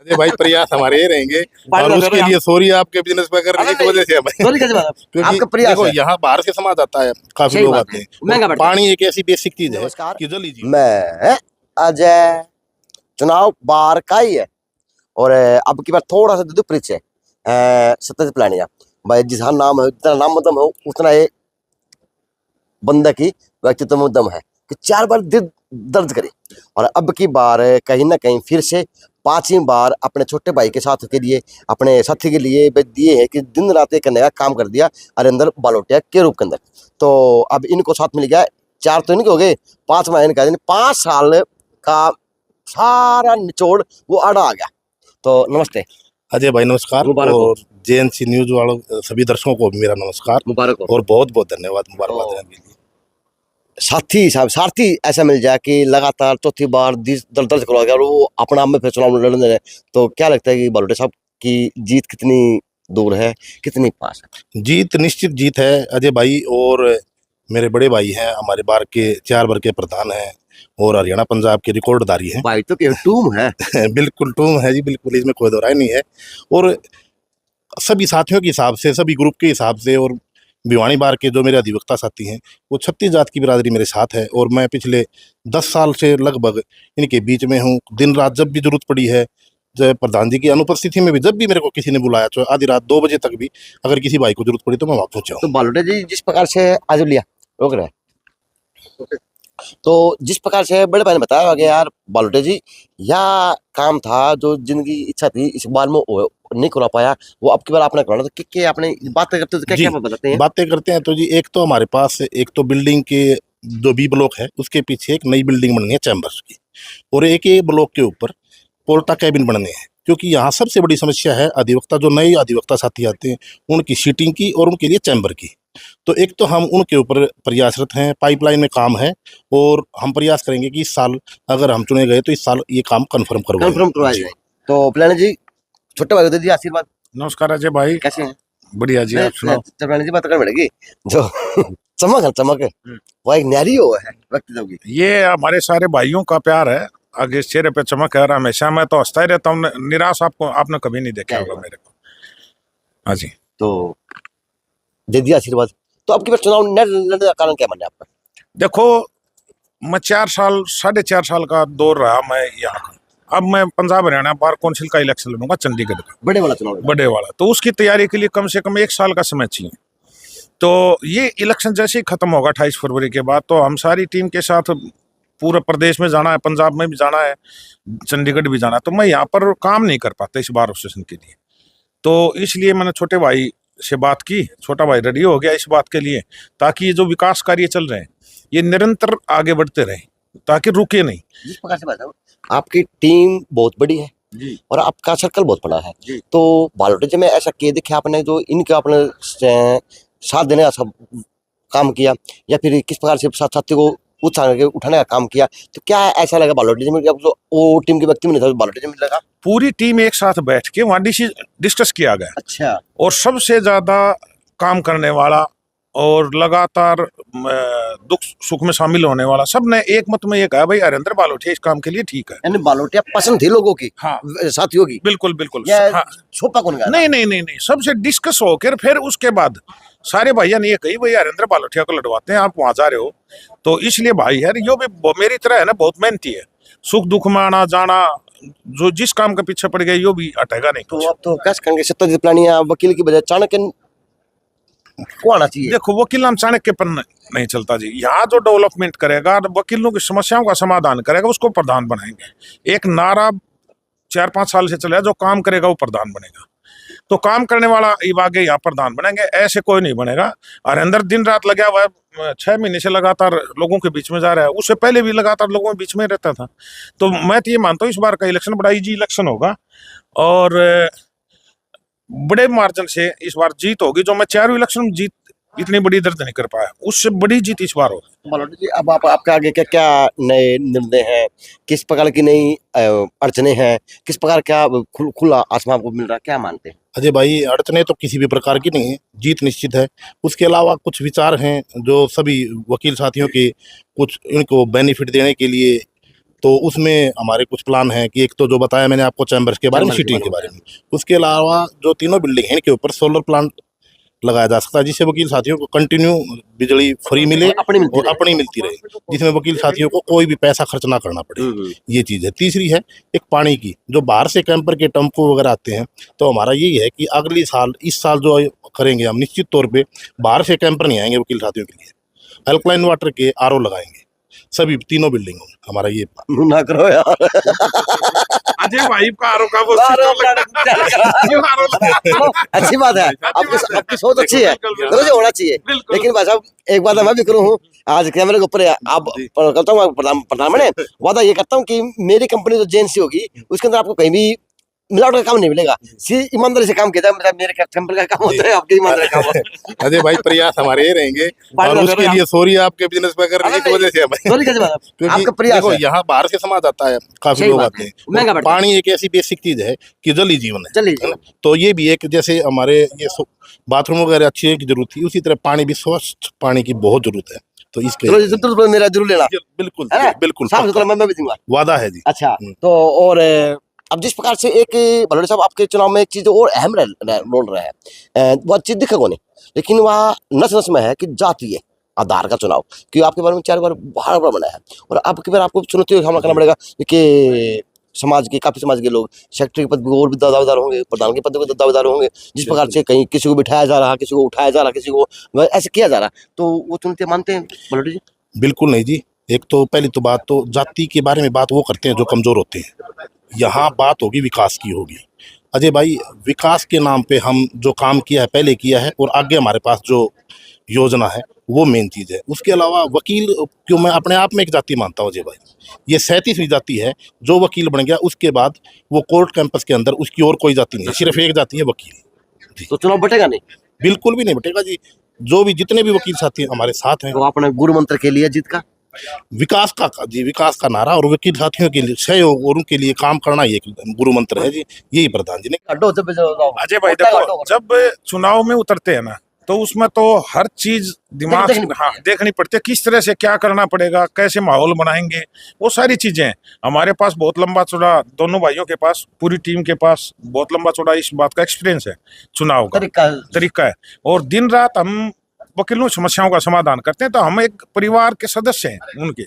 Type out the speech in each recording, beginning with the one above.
अरे भाई प्रयास हमारे ये रहेंगे और उसके लिए सॉरी आपके बिजनेस में अगर एक वजह से है भाई। सॉरी कैसे बात क्योंकि आपका प्रयास देखो है। यहाँ बाहर से समाज आता है, काफी सही लोग बात आते है, हैं महंगा और पड़ता है। पानी एक ऐसी बेसिक चीज है नमस्कार, कि जल ही जीवन। मैं अजय। चुनाव बाहर का ही है और अब की बार थोड़ा सा दूध पीछे सत्य प्लानिया भाई जिसका नाम है जितना नाम मतलब हो उतना ये बंदा की व्यक्तित्व में दम है कि 4 बार दिल दर्द करे और अब की बार कहीं ना कहीं फिर से 5वीं बार अपने छोटे भाई के साथ के लिए अपने साथी के लिए दिए है कि दिन रात एक करने का काम कर दिया अरिंदर बालोटिया के रूप के अंदर। तो अब इनको साथ मिल गया 4 तो इनके हो गए 5 महीने का 5 साल का सारा निचोड़ वो आड़ा आ गया। तो नमस्ते अजय भाई नमस्कार मुबारक हो। और जेएनसी न्यूज वालों सभी दर्शकों को भी मेरा नमस्कार मुबारक हो। और बहुत बहुत धन्यवाद मुबारकबाद तो- देने के लिए। साथी साहब सारथी ऐसा मिल जाए कि लगातार चौथी बार दर्द दर्द करवा गया और वो अपना आप में फिर चुनाव लड़ने रहे। तो क्या लगता है कि बालोटे साहब की जीत कितनी दूर है कितनी पास है? जीत निश्चित जीत है अजय भाई और मेरे बड़े भाई हैं, हमारे बार के 4 बार के प्रधान हैं और हरियाणा पंजाब के रिकॉर्डधारी हैं। भाई तो क्या टूम है। बिल्कुल टूम है जी, बिल्कुल इसमें कोई दो राय नहीं है। और सभी साथियों के हिसाब से, सभी ग्रुप के हिसाब से और भिवानी बार के जो मेरे अधिवक्ता साथी हैं वो 36 जात की बिरादरी मेरे साथ है और मैं पिछले 10 साल से लगभग इनके बीच में हूँ। दिन रात जब भी जरूरत पड़ी है, जब प्रधान जी की अनुपस्थिति में भी जब भी मेरे को किसी ने बुलाया तो आधी रात 2 बजे तक भी अगर किसी भाई को जरूरत पड़ी तो मैं वहाँ पहुँचा हूँ। तो बालोटे जी जिस प्रकार से आज लिया रोक रहे तो जिस प्रकार से बड़े भाई ने बताया कि यार बालोटे जी यह काम था जो जिनकी इच्छा थी इस बार में नहीं करा पाया वो अब की बार आपने कराना। तो क्या आपने बातें करते हो तो जी, क्या बताते हैं? बातें करते हैं तो जी एक तो हमारे पास एक तो बिल्डिंग के जो बी ब्लॉक है उसके पीछे एक नई बिल्डिंग बननी है चैम्बर्स की और एक ए ब्लॉक के ऊपर पोल्टा कैबिन बनने हैं। क्योंकि यहाँ सबसे बड़ी समस्या है अधिवक्ता, जो नए अधिवक्ता साथी आते हैं उनकी सीटिंग की और उनके लिए चैम्बर की। तो एक तो हम उनके ऊपर प्रयासरत हैं, पाइपलाइन में काम है और हम प्रयास करेंगे कि इस साल अगर हम चुने गए तो इस साल ये काम कन्फर्म करवाया जाए। तो प्लान जी छोटे भाई को दे दिया आशीर्वाद। नमस्कार अजय भाई, कैसे हैं? बढ़िया जी, आप सुनाओ। प्लान जी बात कर पड़ेगी जो चमक है चमक है वो एक न्यारी हो है व्यक्तित्व की। ये हमारे सारे भाइयों का प्यार है, आगे चेहरे पे चमक है और हमेशा मैं तो हंसता ही रहता हूँ, निराश आपको आपने कभी नहीं देखा होगा मेरे को। हाँ जी, तो दे दिया आशीर्वाद। तो अब की बार चुनाव लड़ने का कारण क्या मानना है आपका? देखो मैं 4.5 साल का दौर रहा मैं यहाँ का। अब मैं पंजाब हरियाणा बार काउंसिल का इलेक्शन लड़ूंगा चंडीगढ़ का, बड़े वाला चुनाव बड़े वाला। तो उसकी तैयारी के लिए कम से कम 1 साल का समय चाहिए। तो ये इलेक्शन जैसे ही खत्म होगा 28 फरवरी के बाद तो हम सारी टीम के साथ पूरे प्रदेश में जाना है, पंजाब में भी जाना है, चंडीगढ़ भी जाना है। तो मैं यहाँ पर काम नहीं कर पाता इस बार सेशन के लिए। तो इसलिए मैंने छोटे भाई से बात की, छोटा भाई रेडी हो गया इस बात के लिए ताकि ये जो विकास कार्य चल रहे हैं ये निरंतर आगे बढ़ते रहे ताकि रुके नहीं। जिस प्रकार से बात है आपकी टीम बहुत बड़ी है जी और आपका सर्कल बहुत बड़ा है जी। तो बालोटे में ऐसा किए देखे आपने जो इनके आपने साथ देने का सब काम किया या फिर किस प्रकार से साथ साथी को उत्साह करके उठाने का काम किया? तो क्या ऐसा लगा बालोटे में जब वो टीम के व्यक्ति में नहीं था बालोटे में लगा? पूरी टीम एक साथ बैठ के वहाँ डिस्कस किया गया अच्छा और सबसे ज्यादा काम करने वाला और लगातार दुख सुख में शामिल होने वाला सबने एक मत में ये कहा भाई हरिंदर बालोटिया इस काम के लिए ठीक है। यानी बालोटिया पसंद थी लोगों की, हाँ साथियों की। बिल्कुल बिल्कुल। या हाँ, छोपा कौन गया? नहीं नहीं नहीं नहीं, सबसे डिस्कस होकर फिर उसके बाद सारे भाइयों ने ये कही भाई हरिंदर बालोटिया को लड़वाते हैं, आप वहां जा रहे हो। तो इसलिए भाई यार यो भी मेरी तरह है ना, बहुत मेहनती है, सुख दुख में आना जाना, जो जिस काम के पीछे पड़ गया यो भी हटेगा नहीं। तो अब तो कैसे करेंगे सत्यजीत प्लानिया वकील की बजाय चाणक्य को आना चाहिए? देखो वकील नाम चाणक्य पर नहीं चलता जी। यहाँ जो डेवलपमेंट करेगा, वकीलों की समस्याओं का समाधान करेगा उसको प्रधान बनाएंगे। एक नारा 4-5 साल से चला जो काम करेगा वो प्रधान बनेगा। तो काम करने वाला आगे यहाँ प्रधान बनेंगे, ऐसे कोई नहीं बनेगा। और अंदर दिन रात लगा हुआ है, 6 महीने से लगातार लोगों के बीच में जा रहा है, उससे पहले भी लगातार लोगों के बीच में रहता था। तो मैं तो ये मानता हूँ इस बार का इलेक्शन बड़ा इजी इलेक्शन होगा और बड़े मार्जिन से इस बार जीत होगी। जो मैं 4 इलेक्शन में जीत इतनी बड़ी दर्ज नहीं कर पाया, उससे बड़ी जीत इस बार होगी। बालोटे जी अब आपका आगे क्या क्या नए निर्णय हैं, किस प्रकार की नई अड़चने हैं, किस प्रकार क्या खुला आसमान आपको मिल रहा है, क्या मानते हैं? अजय भाई अड़चने तो किसी भी प्रकार की नहीं है, जीत निश्चित है। उसके अलावा कुछ विचार हैं जो सभी वकील साथियों के कुछ इनको बेनिफिट देने के लिए तो उसमें हमारे कुछ प्लान हैं कि एक तो जो बताया मैंने आपको चैम्बर्स के बारे में, सीटिंग के बारे में, उसके अलावा जो तीनों बिल्डिंग हैं इनके ऊपर सोलर प्लांट लगाया जा सकता है, जिससे वकील साथियों को कंटिन्यू बिजली फ्री मिले और अपनी मिलती रहे, जिसमें वकील साथियों को कोई भी पैसा खर्च ना करना पड़े। ये चीज़ है। तीसरी है एक पानी की, जो बाहर से कैंपर के टेम्पो वगैरह आते हैं, तो हमारा यही है कि अगली साल, इस साल जो करेंगे हम, निश्चित तौर पे बाहर से कैंपर नहीं आएंगे वकील साथियों के लिए, अल्कलाइन वाटर के आरओ लगाएंगे सभी तीनों बिल्डिंगों में। हमारा ये ना करो यार। अजय भाई का आरोप का वो अच्छी बात है, आपकी सोच अच्छी है, मुझे होना चाहिए। लेकिन भाई साहब एक बात मैं भी करूँ हूँ, आज कैमरे के ऊपर आप करता हूँ प्रधान बने, वादा ये करता हूँ कि मेरी कंपनी जो एजेंसी होगी उसके अंदर आपको कहीं भी मिलावट का काम नहीं मिलेगा, ईमानदारी से काम किया जाए। मतलब मेरे कंपनी का काम होता है, आपके ईमानदारी काम होता है। अजय भाई प्रयास हमारे ये रहेंगे, और उसके लिए सॉरी आपके बिजनेस में करने की वजह से क्योंकि देखो यहाँ बाहर से समाज आता है, काफी लोग आते हैं। पानी एक ऐसी बेसिक चीज है कि जल ही जीवन है, तो ये भी एक, जैसे हमारे ये बाथरूम वगैरह अच्छी की जरूरत थी, उसी तरह पानी भी स्वच्छ पानी की बहुत जरूरत है। तो इसके मेरा जरूर लेना, बिल्कुल बिल्कुल साफ सुथरा मैं भी दूंगा, वादा है जी। अच्छा, तो और अब जिस प्रकार से एक भलोड़े साहब आपके चुनाव में एक चीज और अहम रोल रहा है, वह चीज दिखा को नहीं, लेकिन वह नस नस में है कि जातीय आधार का चुनाव, क्योंकि आपके बारे में 4 बार बाहर बना है, और अब की बार आपको चुनौती का सामना करना पड़ेगा कि समाज के, काफी समाज के लोग सेक्रेटरी के पद पर और भी दावेदार होंगे, प्रधान के पद पर दावेदार होंगे, जिस प्रकार से कहीं किसी को बिठाया जा रहा, किसी को उठाया जा रहा, किसी को ऐसे किया जा रहा, तो वो चुनौती मानते हैं भलोड़े जी? बिल्कुल नहीं जी। एक तो पहली तो बात, तो जाति के बारे में बात वो करते हैं जो कमजोर होते हैं, यहाँ बात होगी विकास की होगी। अजय भाई, विकास के नाम पे हम जो काम किया है, पहले किया है, और आगे हमारे पास जो योजना है वो मेन चीज़ है। उसके अलावा वकील क्यों मैं अपने आप में एक जाति मानता हूँ अजय भाई, ये 37वीं जाति है। जो वकील बन गया उसके बाद वो कोर्ट कैंपस के अंदर उसकी और कोई जाति नहीं है, सिर्फ एक जाति है, वकील। तो चुनाव बटेगा नहीं? बिल्कुल भी नहीं बटेगा जी। जो भी जितने भी वकील साथी हमारे साथ हैं, तो अपने गुरु मंत्र के लिए जीत का, विकास का जी, विकास का नारा, और वकील साथियों के लिए सहयोग और उनके लिए काम करना ये गुरु मंत्र है जी। यही प्रधान जी ने। अजय भाई देखो, जब चुनाव में उतरते हैं ना, तो उसमें तो हर चीज दिमाग देखनी पड़ती है, किस तरह से क्या करना पड़ेगा, कैसे माहौल बनाएंगे, वो सारी चीजें हैं। हमारे पास बहुत लंबा चौड़ा, दोनों भाइयों के पास, पूरी टीम के पास बहुत लंबा चौड़ा इस बात का एक्सपीरियंस है, चुनाव का तरीका है, और दिन रात हम वकीलों समस्याओं का समाधान करते हैं। तो हम एक परिवार के सदस्य हैं उनके,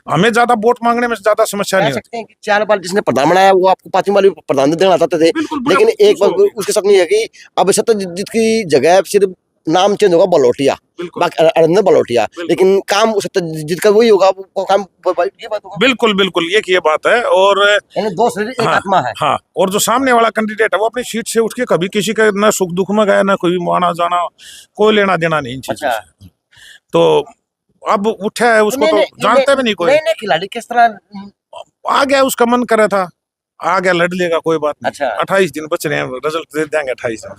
हमें ज्यादा वोट मांगने में ज्यादा समस्या नहीं होती। 4 बार जिसने प्रधान बनाया वो आपको 5वीं बार प्रधान देना चाहते थे, लेकिन एक बार उसके साथ नहीं है कि अब सत्यजीत की जगह सिर्फ नाम चेंज होगा बलोटिया, अरिंदर बलोटिया, लेकिन काम सत्यजीत का वही होगा, वो काम ये बात होगा। बिल्कुल बिल्कुल, ये बात है। और दो शरीर एक आत्मा है। हाँ, और जो सामने वाला कैंडिडेट है वो अपनी सीट से उठ के कभी किसी का ना सुख दुख में गया, ना कोई आना जाना, कोई लेना देना नहीं इन चीजों से। तो अब उठा है, उसको तो जानते भी नहीं कोई। नहीं, खिलाड़ी किस तरह आ गया, उसका मन करे था, आ गया, लड़ लेगा, कोई बात नहीं। अच्छा। 28 दिन बच रहे हैं, रिजल्ट दे देंगे 28 दिन।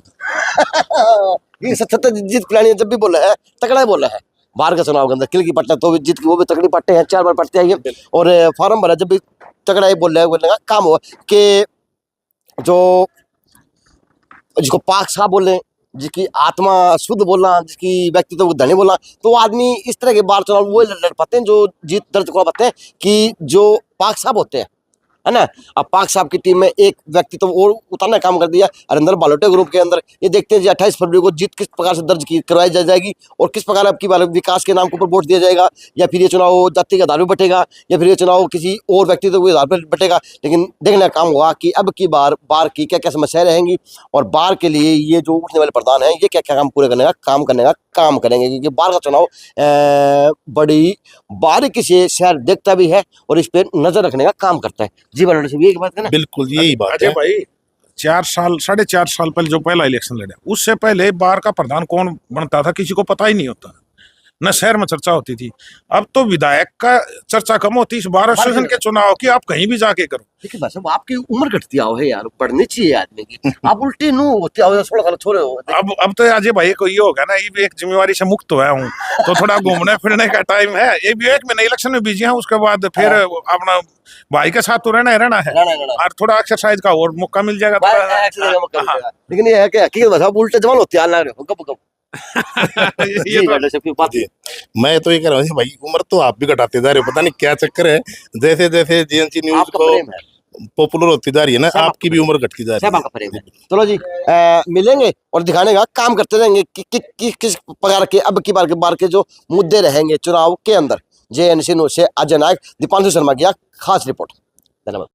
ये सत्यजीत प्लानिंग जब भी बोला है, तगड़ा बोला है। बाहर के चुनाव के अंदर किल की पट्टा तो भी जीत की, वो भी तगड़ी पट्टे हैं, 4 बार पट्टे आई है, और फॉर्म भरा जब भी तगड़ा ही बोल रहा है, बोलने का काम हुआ कि जो जिसको पाक साहब बोले, जिसकी आत्मा शुद्ध बोलना, जिसकी व्यक्तित्व को धनी बोलना, तो आदमी इस तरह के बार चुनाव वो लड़ पाते हैं जो जीत दर्ज कर पाते हैं, कि जो पाक साहब होते हैं, है ना। अब पाक साहब की टीम में एक व्यक्ति तो और उतारने का काम कर दिया अरिंदर बालोटे ग्रुप के अंदर। ये देखते हैं जी 28 फरवरी को जीत किस प्रकार से दर्ज करवाई जाएगी, और किस प्रकार अब की बार विकास के नाम के ऊपर वोट दिया जाएगा, या फिर ये चुनाव जाति के आधार पर बटेगा, या फिर ये चुनाव किसी और व्यक्तित्व के आधार पर बटेगा। लेकिन देखने का काम हुआ कि अब की बार की क्या क्या समस्याएं रहेंगी, और बार के लिए ये जो उठने वाले प्रधान हैं ये क्या क्या काम पूरे करने का काम करेंगे, क्योंकि बार का चुनाव बड़ी बारीकी से शहर देखता भी है और इस पर नजर रखने का काम करता है। जी बलोटे साहब, ये बात है ना? बिल्कुल यही बात है भाई। 4.5 साल पहले जो पहला इलेक्शन लड़ा, उससे पहले बार का प्रधान कौन बनता था किसी को पता ही नहीं होता, न शहर में चर्चा होती थी। अब तो विधायक का चर्चा कम होती, इस बार सेशन के चुनाव की आप कहीं भी जाके करो। देखिए बस अब आपकी उम्र घटती आओ है यार, पढ़नी चाहिए आदमी की। आप उल्टी नु होती आओ, 16 साल छोड़े हो। अब तो अजय भाई को ये होगा ना, ये भी एक जिम्मेवारी से मुक्त हुआ हूँ, तो थोड़ा घूमने फिरने का टाइम है। ये भी एक महीने इलेक्शन में बिजी है, उसके बाद फिर अपना भाई के साथ तो रहना है और थोड़ा एक्सरसाइज का और मौका मिल जाएगा। लेकिन ये है कि हकीकत बस आप उल्टे जवान होते हैं, ये जी तो डॉक्टर साहब की बात जी मैं तो ये कह रहा हूँ भाई उम्र तो आप भी घटाते जा रहे हो, पता नहीं क्या चक्कर है। जैसे जैसे जीएनसी न्यूज आपका को प्रेम है, पॉपुलर होती जा रही है ना, सब आपकी भी उम्र घटती जा सब रही आपका प्रेम है। चलो जी, मिलेंगे और दिखाने का काम करते रहेंगे कि किस प्रकार के अब की बार के जो मुद्दे रहेंगे चुनाव के अंदर। JNC न्यूज़ से अजय नायक, दीपांशु शर्मा की खास रिपोर्ट। धन्यवाद।